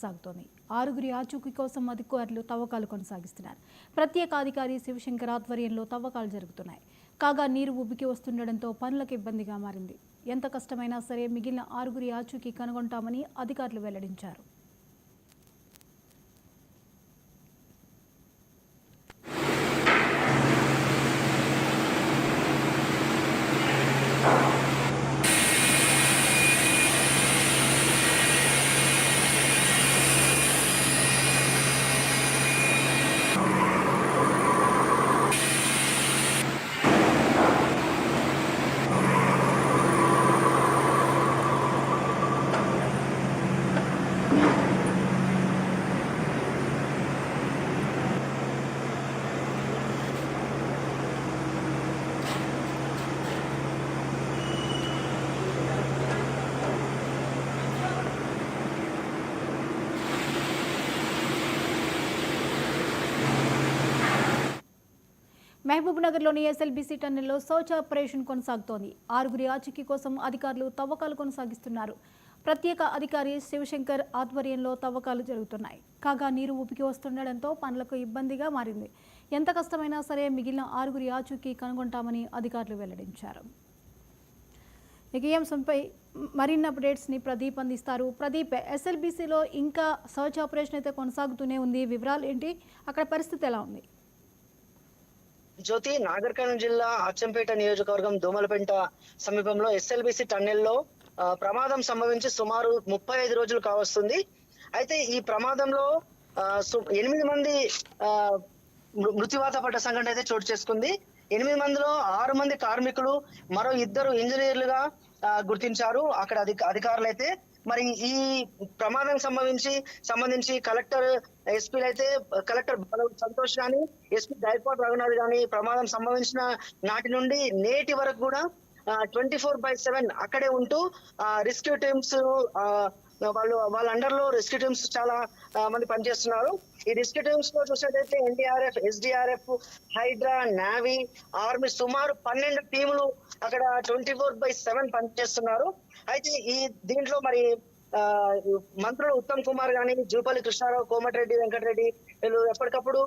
సాగుతోంది. ఆరుగురి ఆచూకీ కోసం అధికారులు తవ్వకాలు కొనసాగిస్తున్నారు. ప్రత్యేక అధికారి శివశంకర్ ఆధ్వర్యంలో తవ్వకాలు జరుగుతున్నాయి. కాగా నీరు ఉబికి వస్తుండటంతో పనులకు ఇబ్బందిగా మారింది. ఎంత కష్టమైనా సరే మిగిలిన ఆరుగురి ఆచూకీ కనుగొంటామని అధికారులు వెల్లడించారు. మహబూబ్నగర్లోని ఎస్ఎల్బీసీ టన్నెల్లో సర్చ్ ఆపరేషన్ కొనసాగుతోంది. ఆరుగురి ఆచూకీ కోసం అధికారులు తవ్వకాలు కొనసాగిస్తున్నారు. ప్రత్యేక అధికారి శివశంకర్ ఆధ్వర్యంలో తవ్వకాలు జరుగుతున్నాయి. కాగా నీరు ఉబికి వస్తుండటంతో పనులకు ఇబ్బందిగా మారింది. ఎంత కష్టమైనా సరే మిగిలిన ఆరుగురి ఆచూకీ కనుగొంటామని అధికారులు వెల్లడించారు. ఈ అంశంపై మరిన్ని అప్డేట్స్ని ప్రదీప్ అందిస్తారు. ప్రదీప్, ఎస్ఎల్బీసీలో ఇంకా సర్చ్ ఆపరేషన్ అయితే కొనసాగుతూనే ఉంది. వివరాలు ఏంటి? అక్కడ పరిస్థితి ఎలా ఉంది? జ్యోతి, నాగర్ కర్నూలు జిల్లా అచ్చంపేట నియోజకవర్గం దోమలపెంట సమీపంలో ఎస్ఎల్బీసీ టన్నెల్లో ప్రమాదం సంభవించి సుమారు 35 రోజులు కావస్తుంది. అయితే ఈ ప్రమాదంలో 8 మంది మృత్యువాత పడ్డ సంఘటన అయితే చోటు చేసుకుంది. 8 మందిలో 6 మంది కార్మికులు, మరో 2 ఇంజనీర్లుగా గుర్తించారు అక్కడ అధికారులు అయితే. మరి ఈ ప్రమాదం సంబంధించి కలెక్టర్, ఎస్పీలు అయితే కలెక్టర్ సంతోష్ గాని, ఎస్పీ గైక్వాడ్ రఘునాథ్ గాని ప్రమాదం సంభవించిన నాటి నుండి నేటి వరకు కూడా 24/7 అక్కడే ఉంటూ రెస్క్యూ టీమ్స్ వాళ్ళ అండర్ లో రెస్క్యూ టీమ్స్ చాలా మంది పనిచేస్తున్నారు. ఈ రెస్క్యూ టీమ్స్ లో చూసినట్టయితే NDRF, SDRF, HYDRAA, navy, army సుమారు 12 టీములు అక్కడ 24/7 పనిచేస్తున్నారు. అయితే దీంట్లో మరి మంత్రులు ఉత్తమ్ కుమార్ గాని, జూపల్లి కృష్ణారావు, కోమటిరెడ్డి వెంకటరెడ్డి వీళ్ళు ఎప్పటికప్పుడు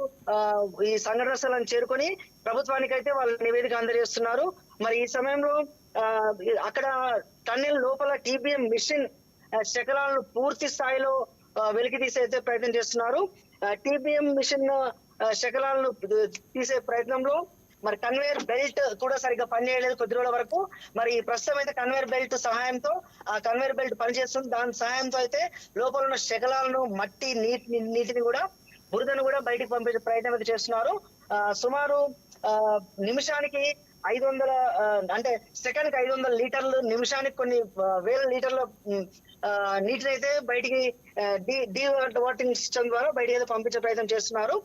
ఈ సంఘటన స్థలాన్ని చేరుకొని ప్రభుత్వానికి అయితే వాళ్ళ నివేదిక అందజేస్తున్నారు. మరి ఈ సమయంలో అక్కడ టన్నెల్ లోపల టీబీఎం మిషన్ శకలాలను పూర్తి స్థాయిలో వెలికి తీసే ప్రయత్నం చేస్తున్నారు. టీబీఎం మిషన్ శకలాలను తీసే ప్రయత్నంలో మరి కన్వేయర్ బెల్ట్ కూడా సరిగ్గా పనిచేయలేదు కొద్ది రోజుల వరకు. మరి ప్రస్తుతం అయితే కన్వేయర్ బెల్ట్ సహాయంతో ఆ కన్వేయర్ బెల్ట్ పనిచేస్తుంది. దాని సహాయంతో అయితే లోపల ఉన్న శకలాలను, మట్టి, నీటిని కూడా, బురదను కూడా బయటికి పంపించే ప్రయత్నం అయితే చేస్తున్నారు. సుమారు నిమిషానికి 500 అంటే సెకండ్కి 500 లీటర్లు, నిమిషానికి కొన్ని వేల లీటర్ల నీటిని అయితే బయటికి డీ వాటరింగ్ సిస్టమ్ ద్వారా బయటికి అయితే పంపించే ప్రయత్నం చేస్తున్నారు.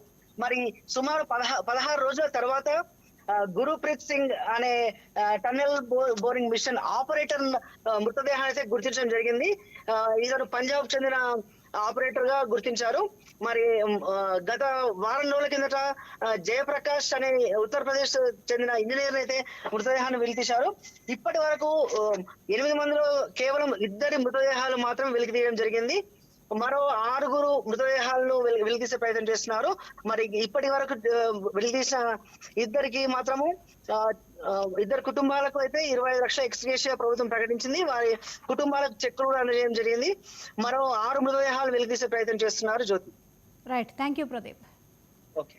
మరి సుమారు 16 రోజుల తర్వాత గురుప్రీత్ సింగ్ అనే టన్నెల్ బోరింగ్ మిషన్ ఆపరేటర్ మృతదేహాన్ని అయితే గుర్తించడం జరిగింది. ఇతను పంజాబ్ చెందిన ఆపరేటర్ గా గుర్తించారు. మరి గత వారం రోజుల కిందట జయప్రకాష్ అనే ఉత్తరప్రదేశ్ చెందిన ఇంజనీర్ అయితే మృతదేహాన్ని వెలికితీశారు. ఇప్పటి వరకు 8 మందిలో కేవలం 2 మృతదేహాలు మాత్రం వెలికి తీయడం జరిగింది. మరో 6 మృతదేహాలను వెలికితీసే ప్రయత్నం చేస్తున్నారు. మరి ఇప్పటి వరకు వెలికితీసిన 2కి మాత్రము 2 కుటుంబాలకు అయితే 25 లక్షల ఎక్స్గ్రేషియా ప్రభుత్వం ప్రకటించింది. వారి కుటుంబాలకు చెక్కులు కూడా అందజేయడం జరిగింది. మరో 6 మృతదేహాలు వెలికితీసే ప్రయత్నం చేస్తున్నారు. Jyothi. Right, thank you Pradeep. Okay.